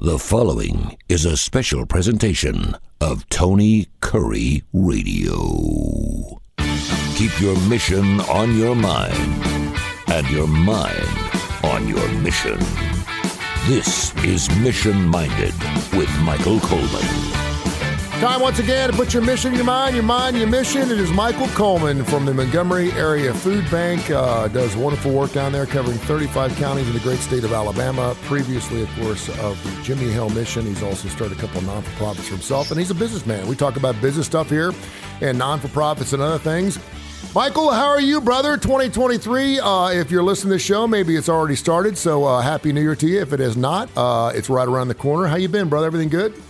The following is a special presentation of Tony Kurre Radio. Keep your mission on your mind and your mind on your mission. This is Mission Minded with Michael Coleman. Time once again to put your mission in your mind, your mission. It is Michael Coleman from the Montgomery Area Food Bank. Does wonderful work down there covering 35 counties in the great state of Alabama. Previously, of course, of the Jimmy Hill Mission. He's also started a couple of non-for-profits for himself, and he's a businessman. We talk about business stuff here and non-for-profits and other things. Michael, how are you, brother? 2023. If you're listening to the show, maybe it's already started, so Happy New Year to you. If it has not, it's right around the corner. How you been, brother? Everything good?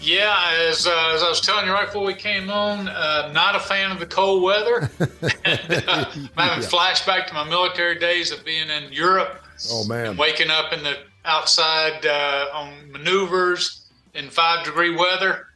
Yeah, as I was telling you right before we came on, not a fan of the cold weather. I'm having flashback to my military days of being in Europe. Oh, man. And waking up in the outside on maneuvers in 5-degree weather.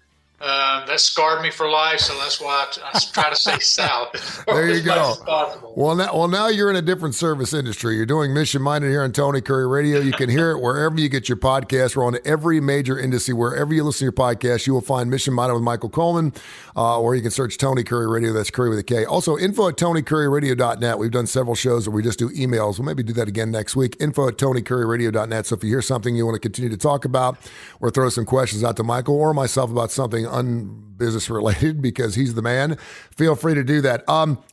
That scarred me for life, so that's why I try to stay south. There you go. Possible. Well, now you're in a different service industry. You're doing Mission Minded here on Tony Kurre Radio. You can hear it wherever you get your podcast. We're on every major industry. Wherever you listen to your podcast, you will find Mission Minded with Michael Coleman, or you can search Tony Kurre Radio. That's Kurre with a K. Also, info@tonykurreradio.net. We've done several shows where we just do emails. We'll maybe do that again next week. Info@tonykurreradio.net. So if you hear something you want to continue to talk about or throw some questions out to Michael or myself about something unbusiness related, because he's the man, feel free to do that.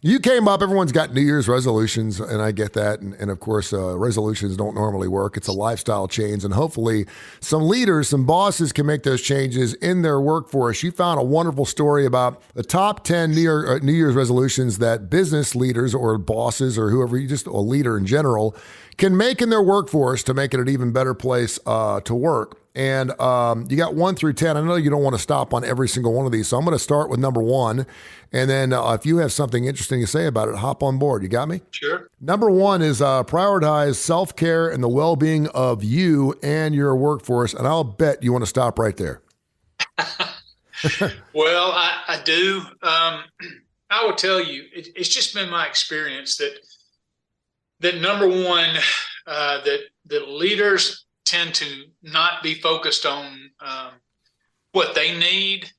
You came up, everyone's got New Year's resolutions, and I get that. And of course, resolutions don't normally work. It's a lifestyle change. And hopefully some leaders, some bosses can make those changes in their workforce. You found a wonderful story about the top 10 New Year's resolutions that business leaders or bosses or whoever, just a leader in general, can make in their workforce to make it an even better place to work. And you got 1 through 10. I know you don't want to stop on every single one of these, so I'm going to start with number 1. And then if you have something interesting to say about it, hop on board. You got me? Sure. Number 1 is prioritize self-care and the well-being of you and your workforce. And I'll bet you want to stop right there. Well, I do. I will tell you, it's just been my experience that number one, that leaders tend to not be focused on what they need.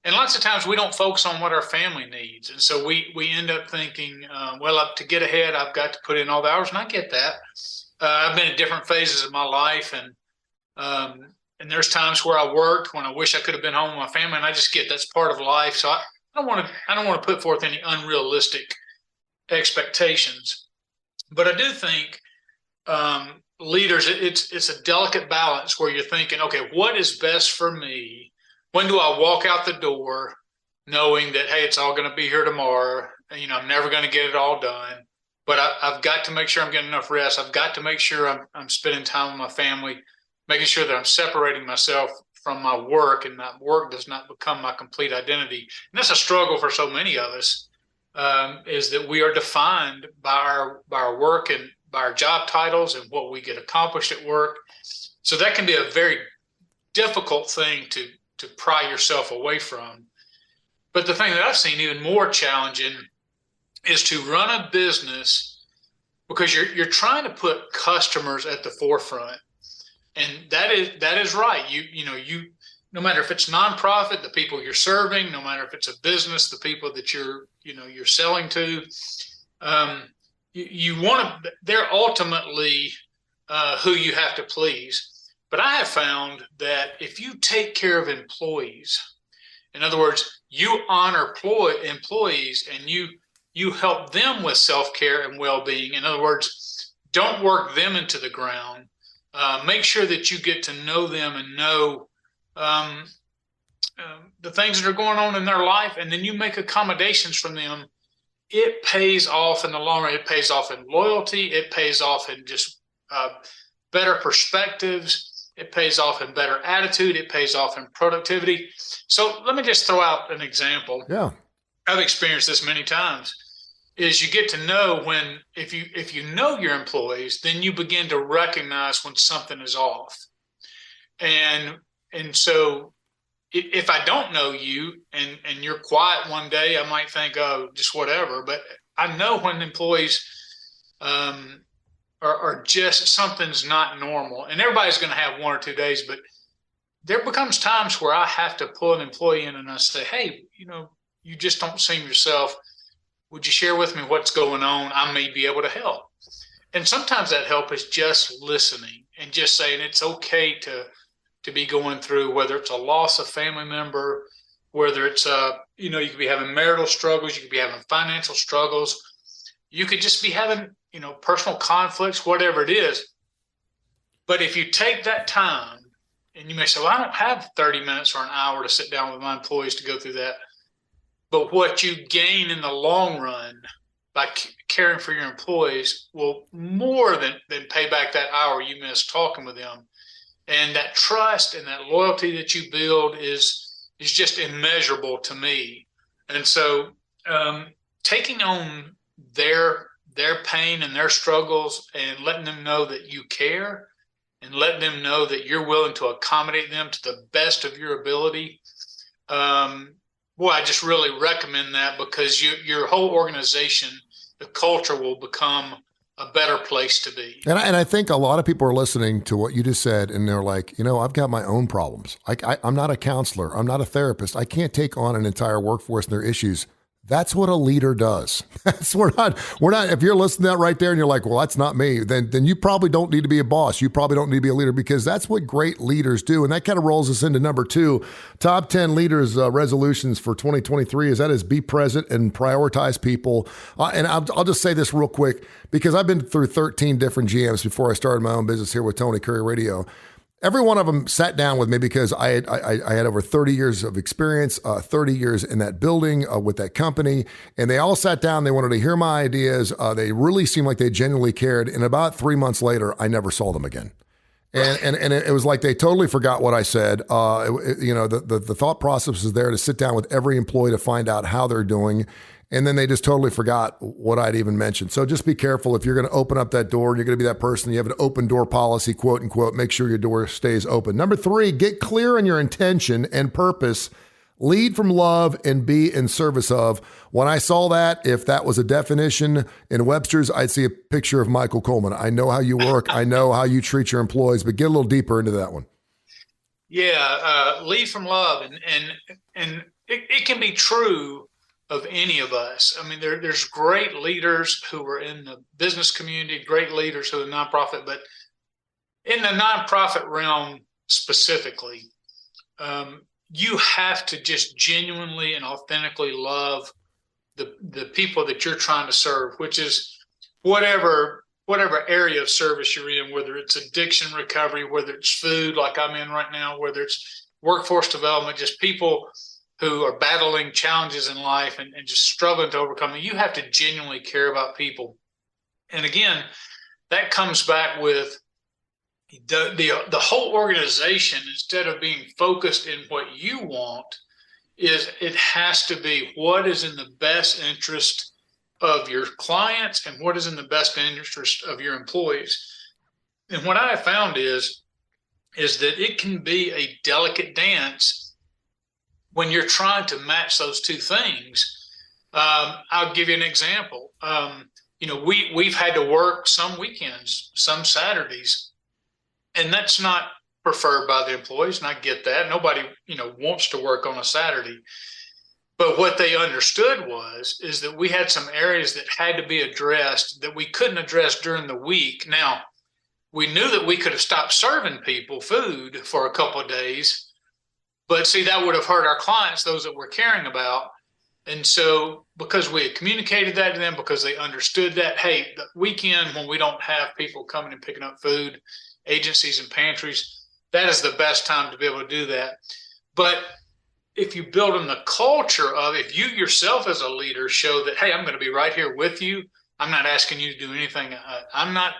And lots of times we don't focus on what our family needs. And so we end up thinking, to get ahead, I've got to put in all the hours. And I get that. I've been in different phases of my life. And there's times where I worked when I wish I could have been home with my family. And I just get that's part of life. So I don't want to put forth any unrealistic expectations. But I do think leaders, it's a delicate balance where you're thinking, okay, what is best for me? When do I walk out the door knowing that, hey, it's all going to be here tomorrow? I'm never going to get it all done, but I've got to make sure I'm getting enough rest. I've got to make sure I'm spending time with my family, making sure that I'm separating myself from my work and my work does not become my complete identity. And that's a struggle for so many of us, is that we are defined by our work and by our job titles and what we get accomplished at work. So that can be a very difficult thing to pry yourself away from. But the thing that I've seen even more challenging is to run a business because you're trying to put customers at the forefront. And that is right. You no matter if it's nonprofit, the people you're serving, no matter if it's a business, the people that you're selling to, you want to, they're ultimately who you have to please. But I have found that if you take care of employees, in other words, you honor employees and you help them with self-care and well-being. In other words, don't work them into the ground. Make sure that you get to know them and know the things that are going on in their life, and then you make accommodations from them. It pays off in the long run. It pays off in loyalty. It pays off in just better perspectives. It pays off in better attitude. It pays off in productivity. So let me just throw out an example. Yeah, I've experienced this many times. Is you get to know when, if you know your employees, then you begin to recognize when something is off. And so if I don't know you and you're quiet one day, I might think, oh, just whatever. But I know when employees are just something's not normal. And everybody's going to have 1 or 2 days, but there becomes times where I have to pull an employee in and I say, hey, you just don't seem yourself. Would you share with me what's going on? I may be able to help. And sometimes that help is just listening and just saying it's okay to be going through, whether it's a loss of family member, whether it's you could be having marital struggles, you could be having financial struggles, you could just be having personal conflicts, whatever it is. But if you take that time, and you may say, well, I don't have 30 minutes or an hour to sit down with my employees to go through that. But what you gain in the long run by caring for your employees will more than pay back that hour you missed talking with them. And that trust and that loyalty that you build is just immeasurable to me. And so taking on their pain and their struggles and letting them know that you care and letting them know that you're willing to accommodate them to the best of your ability. I just really recommend that, because your whole organization, the culture will become a better place to be. And I think a lot of people are listening to what you just said, and they're like, I've got my own problems. I'm not a counselor. I'm not a therapist. I can't take on an entire workforce and their issues. That's what a leader does. We're not, if you're listening to that right there and you're like, well, that's not me, then you probably don't need to be a boss. You probably don't need to be a leader, because that's what great leaders do. And that kind of rolls us into number 2, top 10 leaders resolutions for 2023 is be present and prioritize people. And I'll just say this real quick, because I've been through 13 different GMs before I started my own business here with Tony Kurre Radio. Every one of them sat down with me, because I had over 30 years of experience, 30 years in that building with that company. And they all sat down. They wanted to hear my ideas. They really seemed like they genuinely cared. And about 3 months later, I never saw them again. And it was like they totally forgot what I said. The thought process was there to sit down with every employee to find out how they're doing. And then they just totally forgot what I'd even mentioned. So just be careful. If you're going to open up that door and you're going to be that person, you have an open door policy, quote unquote, make sure your door stays open. Number 3, get clear on your intention and purpose. Lead from love and be in service of. When I saw that, if that was a definition in Webster's, I'd see a picture of Michael Coleman. I know how you work. I know how you treat your employees, but get a little deeper into that one. Yeah, lead from love. And it can be true of any of us. I mean, there's great leaders who are in the business community, great leaders who are nonprofit, but in the nonprofit realm specifically, you have to just genuinely and authentically love the people that you're trying to serve, which is whatever area of service you're in, whether it's addiction recovery, whether it's food like I'm in right now, whether it's workforce development, just people who are battling challenges in life and just struggling to overcome them. You have to genuinely care about people. And again, that comes back with the whole organization, instead of being focused in what you want, it has to be what is in the best interest of your clients and what is in the best interest of your employees. And what I have found is that it can be a delicate dance when you're trying to match those two things. I'll give you an example. We've had to work some weekends, some Saturdays, and that's not preferred by the employees, and I get that. Nobody, wants to work on a Saturday. But what they understood is that we had some areas that had to be addressed that we couldn't address during the week. Now, we knew that we could have stopped serving people food for a couple of days, but see, that would have hurt our clients, those that we're caring about. And so because we had communicated that to them, because they understood that, hey, the weekend when we don't have people coming and picking up food, agencies and pantries, that is the best time to be able to do that. But if you build in the culture of, if you yourself as a leader show that, hey, I'm going to be right here with you. I'm not asking you to do anything I'm not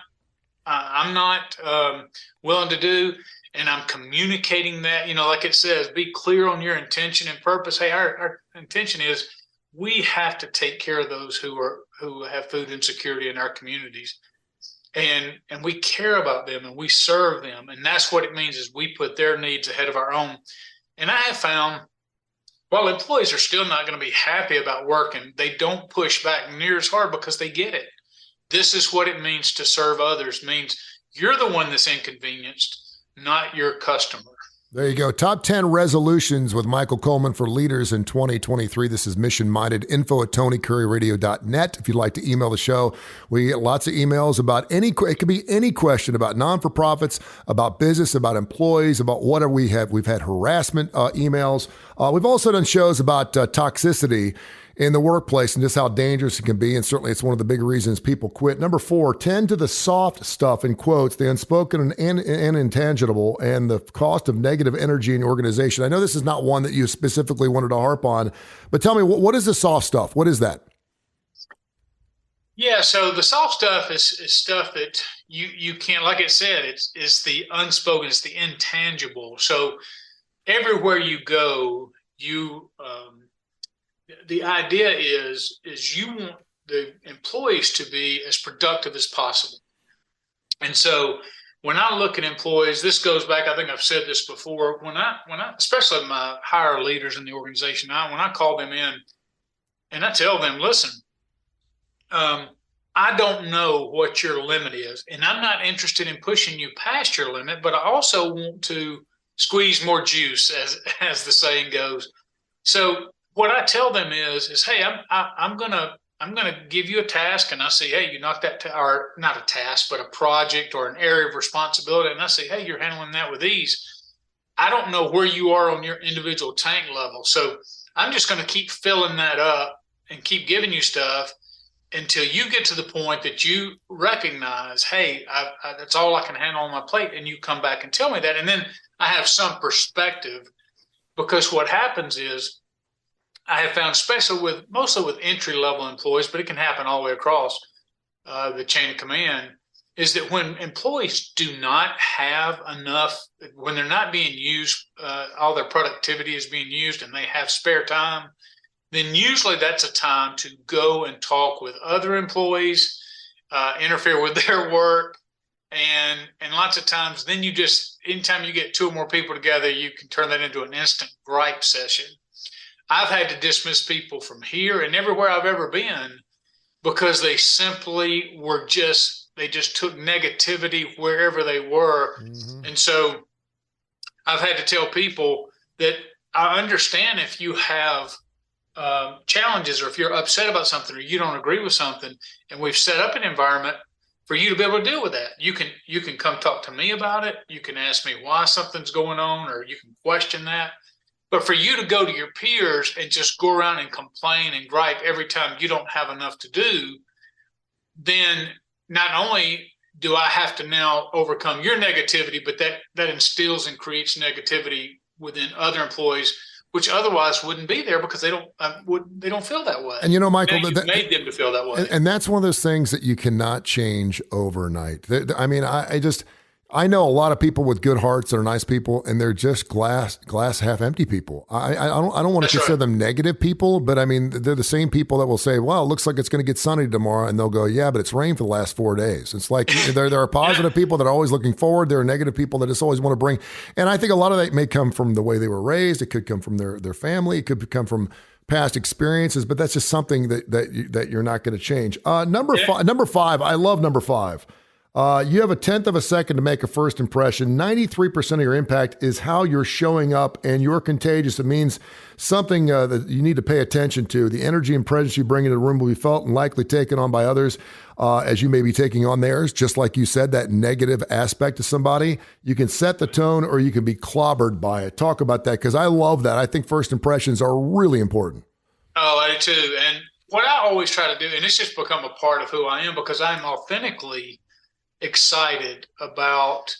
willing to do. And I'm communicating that, like it says, be clear on your intention and purpose. Hey, our intention is we have to take care of those who have food insecurity in our communities. And we care about them and we serve them. And that's what it means, is we put their needs ahead of our own. And I have found, while employees are still not going to be happy about working, they don't push back near as hard because they get it. This is what it means to serve others. It means you're the one that's inconvenienced, not your customer. There you go. Top 10 resolutions with Michael Coleman for leaders in 2023. This is Mission Minded. Info at TonyCurryRadio.net. If you'd like to email the show, we get lots of emails about it could be any question about non-for-profits, about business, about employees, about whatever we have. We've had harassment emails. We've also done shows about toxicity in the workplace and just how dangerous it can be. And certainly it's one of the big reasons people quit. Number 4, tend to the soft stuff, in quotes, the unspoken and intangible, and the cost of negative energy in your organization. I know this is not one that you specifically wanted to harp on, but tell me, what is the soft stuff? What is that? Yeah, so the soft stuff is stuff that you can't, like it said, it's the unspoken, it's the intangible. So everywhere you go, the idea is you want the employees to be as productive as possible. And so when I look at employees, this goes back, I think I've said this before, when I especially my higher leaders in the organization, when I call them in and I tell them, listen, I don't know what your limit is, and I'm not interested in pushing you past your limit, but I also want to squeeze more juice, as the saying goes. So what I tell them is, hey, I'm gonna give you a task, and I say, hey, you knocked that, or not a task, but a project or an area of responsibility, and I say, hey, you're handling that with ease. I don't know where you are on your individual tank level, so I'm just going to keep filling that up and keep giving you stuff until you get to the point that you recognize, hey, that's all I can handle on my plate, and you come back and tell me that, and then I have some perspective, because what happens is, I have found, especially mostly with entry-level employees, but it can happen all the way across the chain of command, is that when employees do not have enough, when they're not being used, all their productivity is being used and they have spare time, then usually that's a time to go and talk with other employees, interfere with their work, and lots of times then anytime you get 2 or more people together, you can turn that into an instant gripe session. I've had to dismiss people from here and everywhere I've ever been because they simply they just took negativity wherever they were. Mm-hmm. And so I've had to tell people that I understand if you have challenges, or if you're upset about something, or you don't agree with something, and we've set up an environment for you to be able to deal with that. You can come talk to me about it. You can ask me why something's going on, or you can question that. But for you to go to your peers and just go around and complain and gripe every time you don't have enough to do, then not only do I have to now overcome your negativity, but that instills and creates negativity within other employees, which otherwise wouldn't be there because they don't feel that way. And Michael, you've made them to feel that way. And that's one of those things that you cannot change overnight. I mean, I know a lot of people with good hearts that are nice people, and they're just glass half empty people. I don't want to consider them negative people, but I mean, they're the same people that will say, well, it looks like it's going to get sunny tomorrow. And they'll go, yeah, but it's rained for the last 4 days. It's like there are positive people that are always looking forward. There are negative people that just always want to bring. And I think a lot of that may come from the way they were raised. It could come from their family. It could come from past experiences, but that's just something that you're not going to change. Number 5, I love number 5. You have a 1/10 of a second to make a first impression. 93% of your impact is how you're showing up, and you're contagious. It means something that you need to pay attention to. The energy and presence you bring into the room will be felt and likely taken on by others as you may be taking on theirs. Just like you said, that negative aspect to somebody, you can set the tone or you can be clobbered by it. Talk about that, because I love that. I think first impressions are really important. Oh, I do too. And what I always try to do, and it's just become a part of who I am, because I'm authentically excited about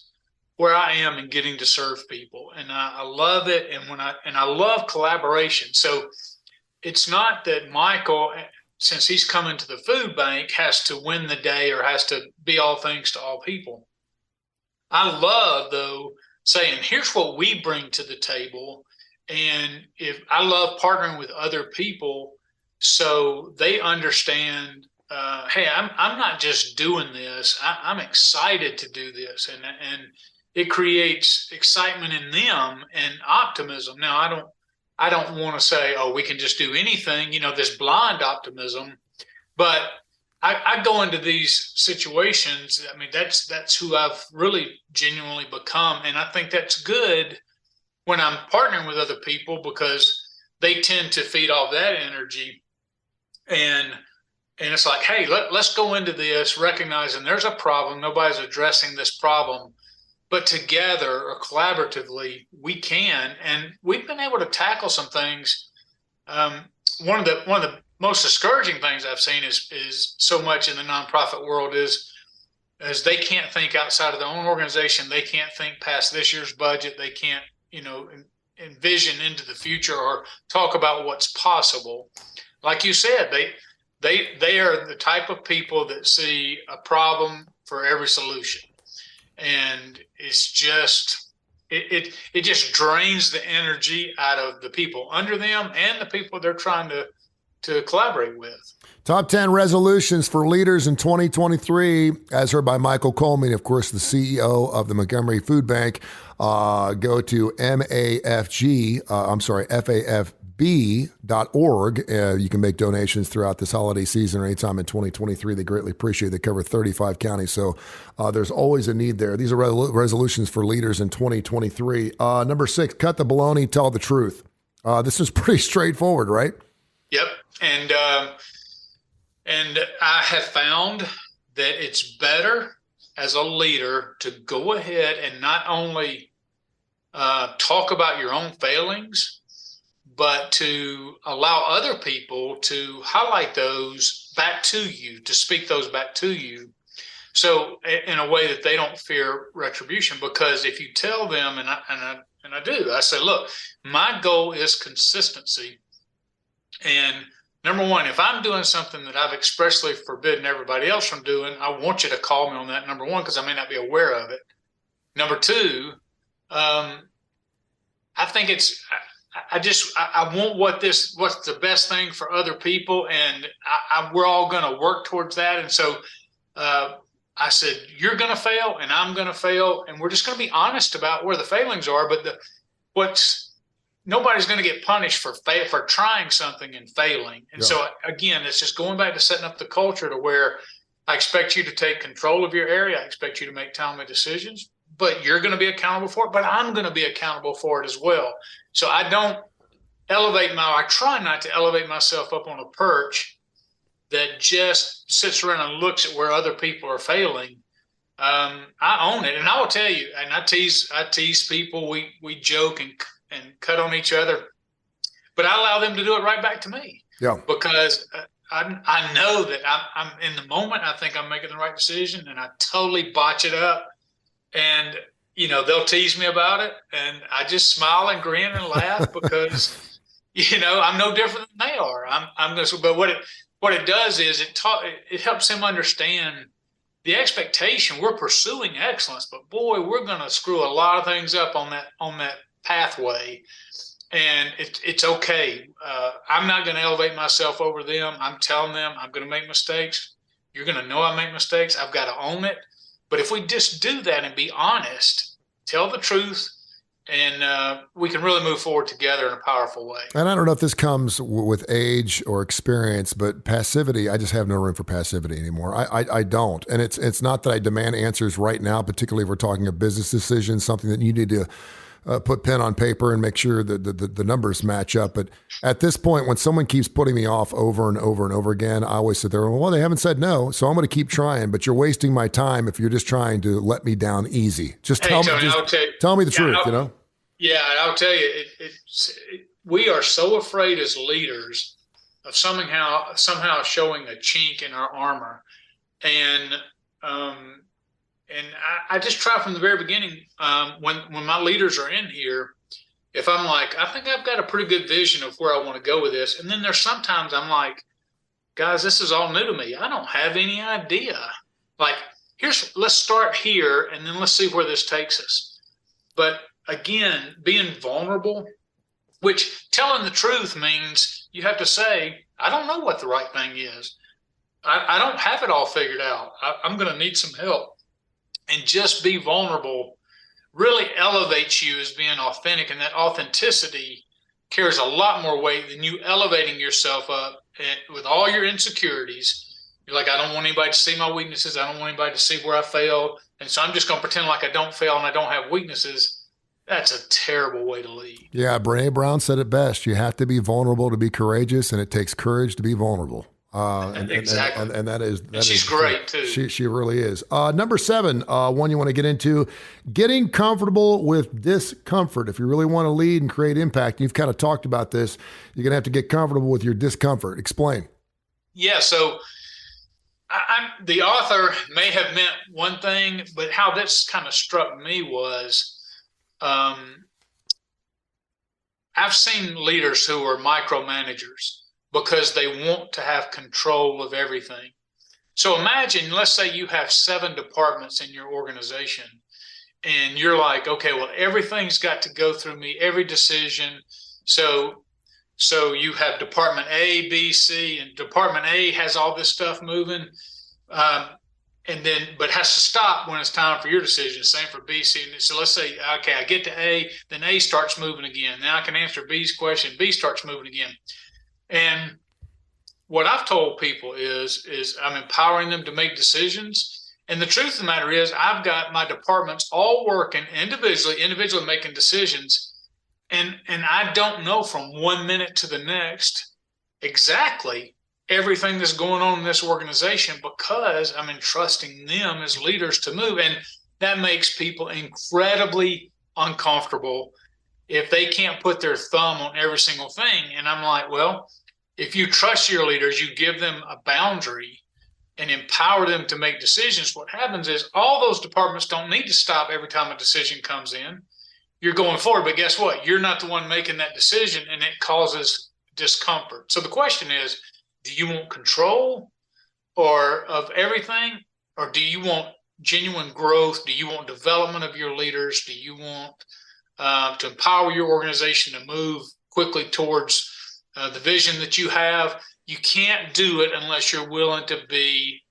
where I am and getting to serve people, and I love it. And I love collaboration. So it's not that Michael, since he's coming to the food bank, has to win the day or has to be all things to all people. I love, though, saying, here's what we bring to the table, and if I love partnering with other people so they understand. Hey, I'm not just doing this. I'm excited to do this, and it creates excitement in them and optimism. Now, I don't want to say, oh, we can just do anything, this blind optimism, but I go into these situations. I mean, that's who I've really genuinely become, and I think that's good when I'm partnering with other people, because they tend to feed off that energy, and it's like, hey, let's go into this recognizing there's a problem. Nobody's addressing this problem, but together or collaboratively we can. And we've been able to tackle some things. One of the most discouraging things I've seen is so much in the nonprofit world is they can't think outside of their own organization. They can't think past this year's budget. They can't, envision into the future or talk about what's possible. Like you said, they are the type of people that see a problem for every solution. And it's just, it just drains the energy out of the people under them and the people they're trying to collaborate with. Top 10 resolutions for leaders in 2023, as heard by Michael Coleman, of course, the CEO of the Montgomery Food Bank. Go to FAFB.org. You can make donations throughout this holiday season or anytime in 2023. They greatly appreciate it. They cover 35 counties, so there's always a need there. These are resolutions for leaders in 2023. Number 6, cut the baloney, tell the truth. This is pretty straightforward, right? Yep. And I have found that it's better as a leader to go ahead and not only talk about your own failings, but to allow other people to highlight those back to you, to speak those back to you. So in a way that they don't fear retribution, because if you tell them, and I do, I say, look, my goal is consistency. And number one, if I'm doing something that I've expressly forbidden everybody else from doing, I want you to call me on that, number one, because I may not be aware of it. Number two, I think I want what's the best thing for other people, and we're all going to work towards that. And so I said, you're going to fail, and I'm going to fail, and we're just going to be honest about where the failings are. But nobody's going to get punished for trying something and failing. And so again, it's just going back to setting up the culture to where I expect you to take control of your area. I expect you to make timely decisions, but you're going to be accountable for it. But I'm going to be accountable for it as well. So I try not to elevate myself up on a perch that just sits around and looks at where other people are failing. I own it, and I will tell you. And I tease people. We joke and cut on each other, but I allow them to do it right back to me. Yeah. Because I know that I'm in the moment. I think I'm making the right decision, and I totally botch it up. And they'll tease me about it, and I just smile and grin and laugh because I'm no different than they are. I'm just, but what it does is it helps them understand the expectation. We're pursuing excellence, but boy, we're going to screw a lot of things up on that pathway, and it's okay. I'm not going to elevate myself over them. I'm telling them I'm going to make mistakes. You're going to know I make mistakes. I've got to own it. But if we just do that and be honest, tell the truth, and we can really move forward together in a powerful way. And I don't know if this comes with age or experience, but passivity, I just have no room for passivity anymore. I don't. And it's not that I demand answers right now, particularly if we're talking a business decision, something that you need to put pen on paper and make sure that the numbers match up. But at this point, when someone keeps putting me off over and over and over again, I always sit there, well, they haven't said no, so I'm going to keep trying. But you're wasting my time if you're just trying to let me down easy. Just tell me the truth, Yeah, I'll tell you, we are so afraid as leaders of somehow showing a chink in our armor. And I just try from the very beginning, when my leaders are in here, if I'm like, I think I've got a pretty good vision of where I want to go with this. And then there's sometimes I'm like, guys, this is all new to me. I don't have any idea. Like, let's start here, and then let's see where this takes us. But again, being vulnerable, which telling the truth means you have to say, I don't know what the right thing is. I don't have it all figured out. I'm going to need some help. And just be vulnerable really elevates you as being authentic, and that authenticity carries a lot more weight than you elevating yourself up with all your insecurities. You're like, I don't want anybody to see my weaknesses. I don't want anybody to see where I fail. And so I'm just going to pretend like I don't fail and I don't have weaknesses. that's a terrible way to lead. Yeah, Brene Brown said it best. You have to be vulnerable to be courageous, and it takes courage to be vulnerable. Exactly. And that is she's great too. She really is. Number 7, one you want to get into, getting comfortable with discomfort. If you really want to lead and create impact, you've kind of talked about this, you're going to have to get comfortable with your discomfort. Explain. Yeah. So the author may have meant one thing, but how this kind of struck me was, I've seen leaders who are micromanagers because they want to have control of everything. So imagine, let's say you have 7 departments in your organization, and you're like, okay, well, everything's got to go through me, every decision. So you have department A, B, C, and department A has all this stuff moving, but has to stop when it's time for your decision. Same for B, C. So let's say, okay, I get to A, then A starts moving again. Now I can answer B's question. B starts moving again. And what I've told people is I'm empowering them to make decisions. And the truth of the matter is, I've got my departments all working individually making decisions. And I don't know from 1 minute to the next exactly everything that's going on in this organization, because I'm entrusting them as leaders to move. And that makes people incredibly uncomfortable if they can't put their thumb on every single thing. And I'm like, well, if you trust your leaders, you give them a boundary and empower them to make decisions. What happens is all those departments don't need to stop every time a decision comes in. You're going forward, but guess what? You're not the one making that decision, and it causes discomfort. So the question is, do you want control of everything, or do you want genuine growth? Do you want development of your leaders? Do you want to empower your organization to move quickly towards the vision that you have? You can't do it unless you're willing to be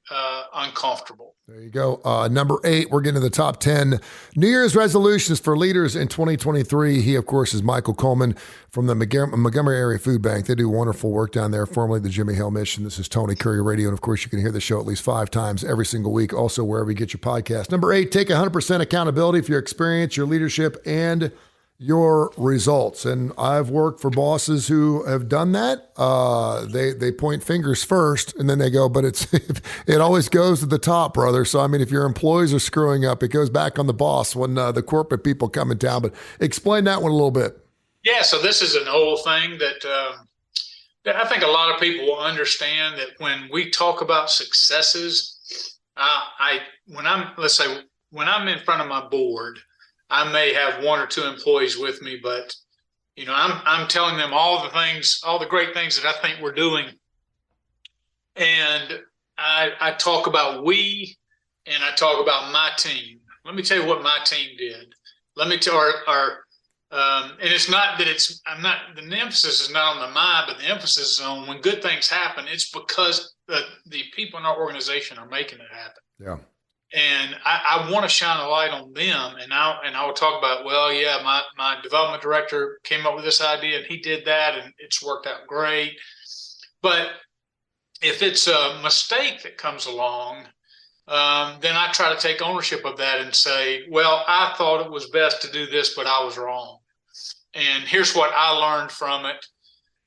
uncomfortable. There you go. Number 8, we're getting to the top 10 New Year's resolutions for leaders in 2023. He, of course, is Michael Coleman from the Montgomery Area Food Bank. They do wonderful work down there, formerly the Jimmy Hill Mission. This is Tony Curre Radio. And, of course, you can hear the show at least 5 times every single week, also wherever you get your podcast. Number 8, take 100% accountability for your experience, your leadership, and your results. And I've worked for bosses who have done that. They point fingers first, and then they go, but it always goes to the top, brother. So, I mean, if your employees are screwing up, it goes back on the boss when the corporate people come in town. But explain that one a little bit. Yeah, so this is an old thing that I think a lot of people will understand, that when we talk about successes, when I'm in front of my board, I may have 1 or 2 employees with me, but I'm telling them all the great things that I think we're doing. And I talk about we, and I talk about my team. Let me tell you what my team did. Let me tell and it's not that the emphasis is not on the my, but the emphasis is on when good things happen, it's because the people in our organization are making it happen. Yeah. And I want to shine a light on them. And I will talk about, well, yeah, my development director came up with this idea and he did that and it's worked out great. But if it's a mistake that comes along, then I try to take ownership of that and say, well, I thought it was best to do this, but I was wrong. And here's what I learned from it.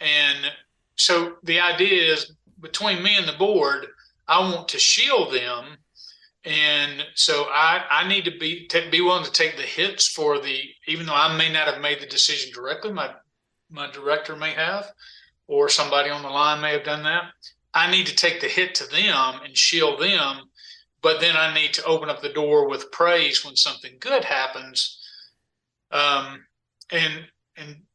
And so the idea is, between me and the board, I want to shield them. And so I need to be willing to take the hits for even though I may not have made the decision directly, my director may have, or somebody on the line may have done that. I need to take the hit to them and shield them, but then I need to open up the door with praise when something good happens. And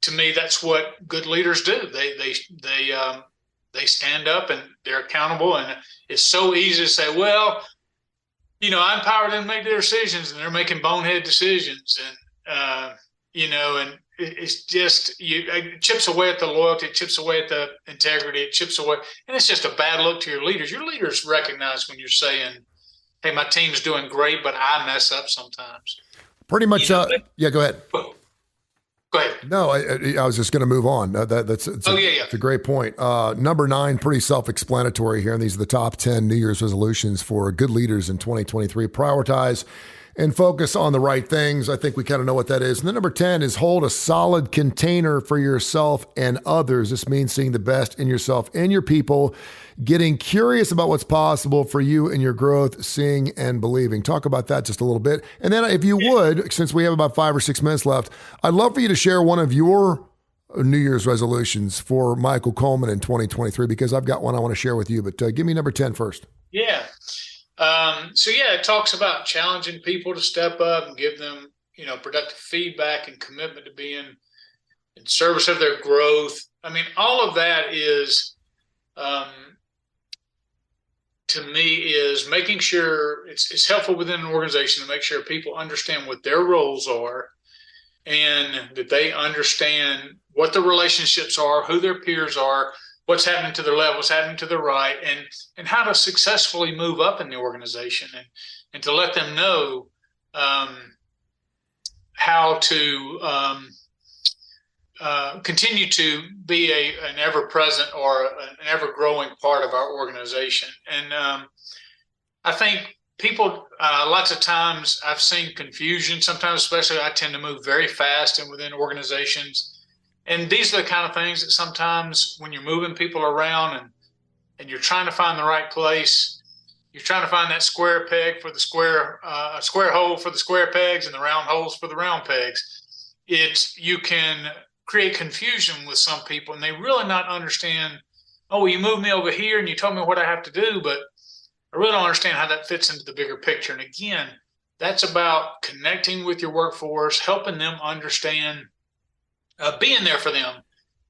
to me, that's what good leaders do. They stand up and they're accountable. And it's so easy to say, well, I empower them to make their decisions, and they're making bonehead decisions. And, and it's just, it chips away at the loyalty, it chips away at the integrity, it chips away. And it's just a bad look to your leaders. Your leaders recognize when you're saying, hey, my team's doing great, but I mess up sometimes. Pretty much. Yeah, go ahead. Go ahead. No, I was just going to move on. It's a great point. Number 9, pretty self-explanatory here. And these are the top 10 New Year's resolutions for good leaders in 2023. Prioritize and focus on the right things. I think we kind of know what that is. And then number 10 is hold a solid container for yourself and others. This means seeing the best in yourself and your people, getting curious about what's possible for you and your growth, seeing and believing. Talk about that just a little bit. And then if you would, since we have about 5 or 6 minutes left, I'd love for you to share one of your New Year's resolutions for Michael Coleman in 2023, because I've got one I want to share with you, but give me number 10 first. Yeah. It talks about challenging people to step up and give them, productive feedback and commitment to being in service of their growth. I mean, all of that is, to me, is making sure it's helpful within an organization to make sure people understand what their roles are and that they understand what the relationships are, who their peers are, what's happening to their left, what's happening to their right, and how to successfully move up in the organization, and to let them know how to continue to be an ever-present or an ever-growing part of our organization. And I think people, lots of times I've seen confusion. Sometimes, especially, I tend to move very fast and within organizations. And these are the kind of things that sometimes when you're moving people around and you're trying to find the right place, you're trying to find that square peg for the square hole for the square pegs and the round holes for the round pegs. You can create confusion with some people, and they really not understand, oh, well, you moved me over here and you told me what I have to do, but I really don't understand how that fits into the bigger picture. And again, that's about connecting with your workforce, helping them understand, being there for them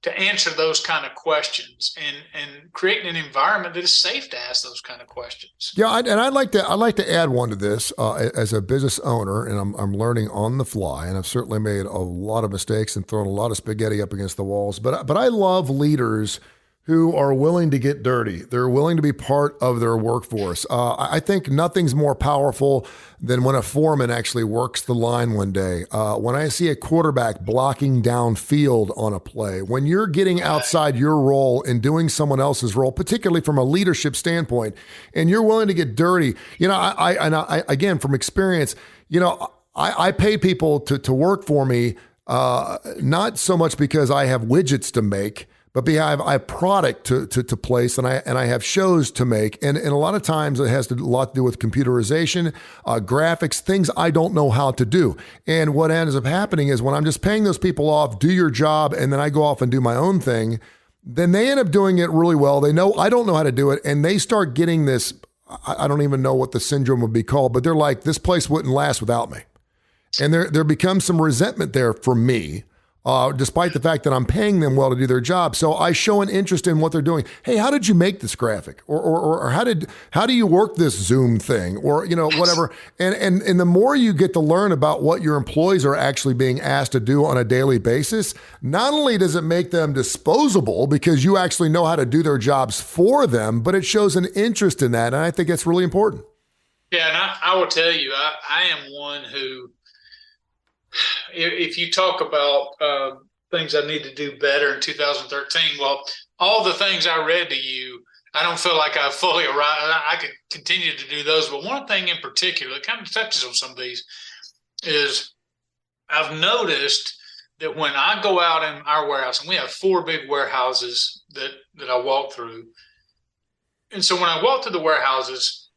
to answer those kind of questions, and creating an environment that is safe to ask those kind of questions. Yeah, I'd like to add one to this as a business owner, and I'm learning on the fly, and I've certainly made a lot of mistakes and thrown a lot of spaghetti up against the walls. But I love leaders who are willing to get dirty. They're willing to be part of their workforce. I think nothing's more powerful than when a foreman actually works the line one day. When I see a quarterback blocking downfield on a play, when you're getting outside your role and doing someone else's role, particularly from a leadership standpoint, and you're willing to get dirty. I again, from experience, I pay people to work for me, not so much because I have widgets to make, but I have product to place, and I have shows to make, and a lot of times it has a lot to do with computerization, graphics, things I don't know how to do. And what ends up happening is when I'm just paying those people off, do your job, and then I go off and do my own thing, then they end up doing it really well. They know I don't know how to do it, and they start getting this, I don't even know what the syndrome would be called, but they're like, this place wouldn't last without me. And there becomes some resentment there for me. Despite the fact that I'm paying them well to do their job. So I show an interest in what they're doing. Hey, how did you make this graphic? Or how do you work this Zoom thing? Or, whatever. And the more you get to learn about what your employees are actually being asked to do on a daily basis, not only does it make them disposable because you actually know how to do their jobs for them, but it shows an interest in that. And I think that's really important. Yeah, and I will tell you, I am one who, if you talk about things I need to do better in 2013, well, all the things I read to you, I don't feel like I've fully arrived. I could continue to do those, but one thing in particular that kind of touches on some of these is I've noticed that when I go out in our warehouse, and we have 4 big warehouses that I walk through, and so when I walk through the warehouses,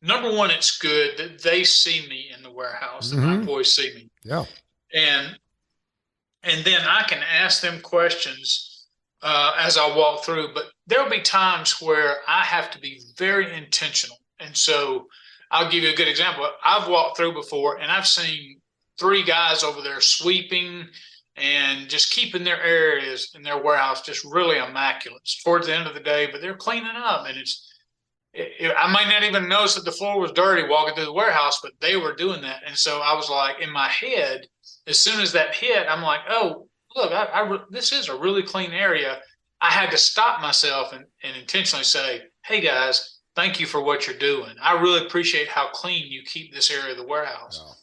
number one, it's good that they see me in the warehouse, that my employees see me. Yeah. And then I can ask them questions as I walk through, but there'll be times where I have to be very intentional. And so I'll give you a good example. I've walked through before and I've seen 3 guys over there sweeping and just keeping their areas in their warehouse just really immaculate. It's towards the end of the day, but they're cleaning up, and I might not even notice that the floor was dirty walking through the warehouse, but they were doing that. And so I was like, in my head, as soon as that hit, I'm like, oh, look, this is a really clean area. I had to stop myself and intentionally say, hey, guys, thank you for what you're doing. I really appreciate how clean you keep this area of the warehouse. Wow.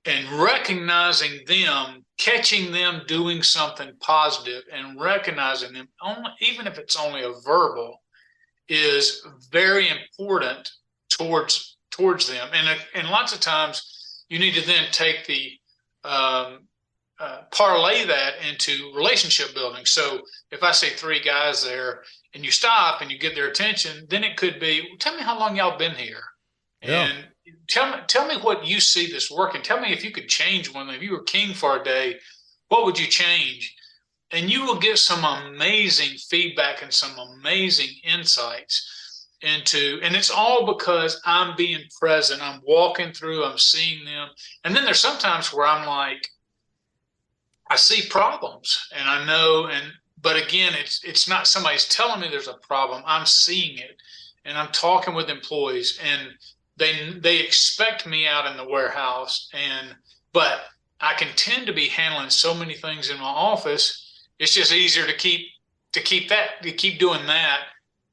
And recognizing them, catching them doing something positive and recognizing them, even if it's only a verbal, is very important towards towards them. And lots of times you need to then take the parlay that into relationship building. So if I say 3 guys there and you stop and you get their attention, then it could be, tell me how long y'all been here. Yeah. And tell me what you see this working. Tell me if you could change one. If you were king for a day, what would you change? And you will get some amazing feedback and some amazing insights into, and it's all because I'm being present. I'm walking through, I'm seeing them. And then there's sometimes where I'm like, I see problems and I know, but again, it's not somebody's telling me there's a problem. I'm seeing it, and I'm talking with employees, and they expect me out in the warehouse, but I can tend to be handling so many things in my office. It's just easier to keep doing that.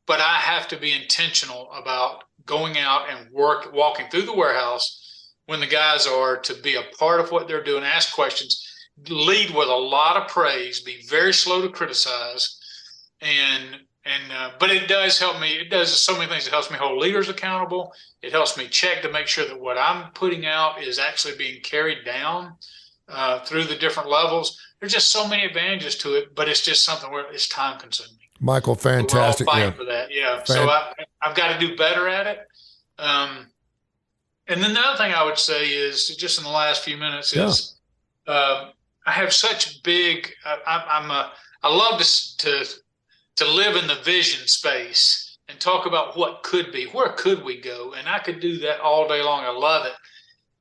But I have to be intentional about going out and walking through the warehouse when the guys are, to be a part of what they're doing, ask questions, lead with a lot of praise, be very slow to criticize. But it does help me. It does so many things. It helps me hold leaders accountable. It helps me check to make sure that what I'm putting out is actually being carried down through the different levels. There's just so many advantages to it, but it's just something where it's time consuming. Michael, fantastic. We're all fighting for that. Yeah. So I've got to do better at it. And then the other thing I would say is, just in the last few minutes, is I have such big. I love to live in the vision space and talk about what could be. Where could we go? And I could do that all day long. I love it.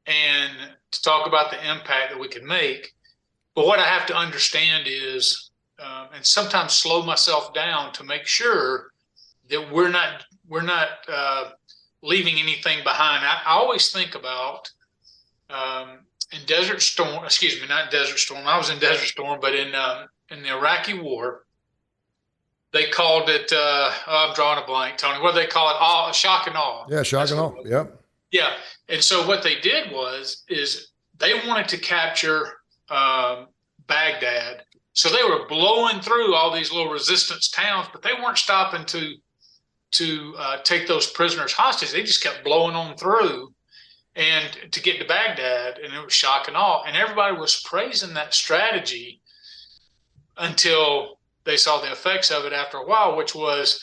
And to talk about the impact that we can make. But what I have to understand is, and sometimes slow myself down to make sure that we're not leaving anything behind. I always think about in Desert Storm. Not Desert Storm. I was in Desert Storm, but in the Iraqi War, they called it. I'm drawing a blank, Tony. What do they call it? Shock and awe. Yeah, shock and awe. Yep. Yeah, and so what they did is they wanted to capture Baghdad. So they were blowing through all these little resistance towns, but they weren't stopping to take those prisoners hostage. They just kept blowing on through and to get to Baghdad, and it was shock and awe. And everybody was praising that strategy until they saw the effects of it after a while, which was,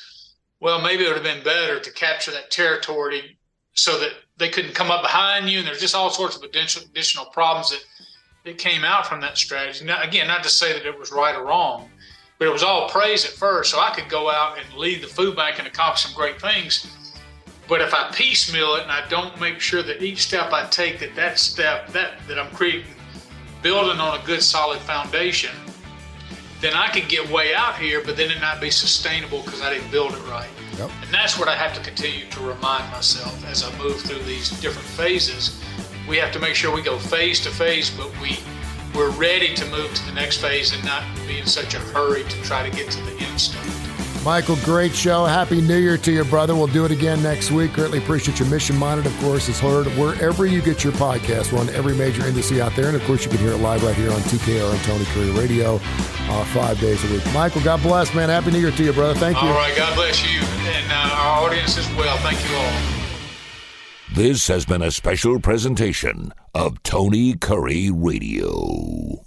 well, maybe it would have been better to capture that territory so that they couldn't come up behind you. And there's just all sorts of additional problems that came out from that strategy. Now, again, not to say that it was right or wrong, but it was all praise at first. So I could go out and lead the food bank and accomplish some great things. But if I piecemeal it and I don't make sure that each step I take, that step that I'm creating, building on a good solid foundation, then I could get way out here, but then it not be sustainable because I didn't build it right. Yep. And that's what I have to continue to remind myself as I move through these different phases. We have to make sure we go phase to phase, but we're ready to move to the next phase and not be in such a hurry to try to get to the end state. Michael, great show. Happy New Year to you, brother. We'll do it again next week. Greatly appreciate your Mission Minded, of course, is heard wherever you get your podcast. We're on every major industry out there. And, of course, you can hear it live right here on TKR and Tony Kurre Radio 5 days a week. Michael, God bless, man. Happy New Year to you, brother. Thank you. All right. God bless you and our audience as well. Thank you all. This has been a special presentation of Tony Kurre Radio.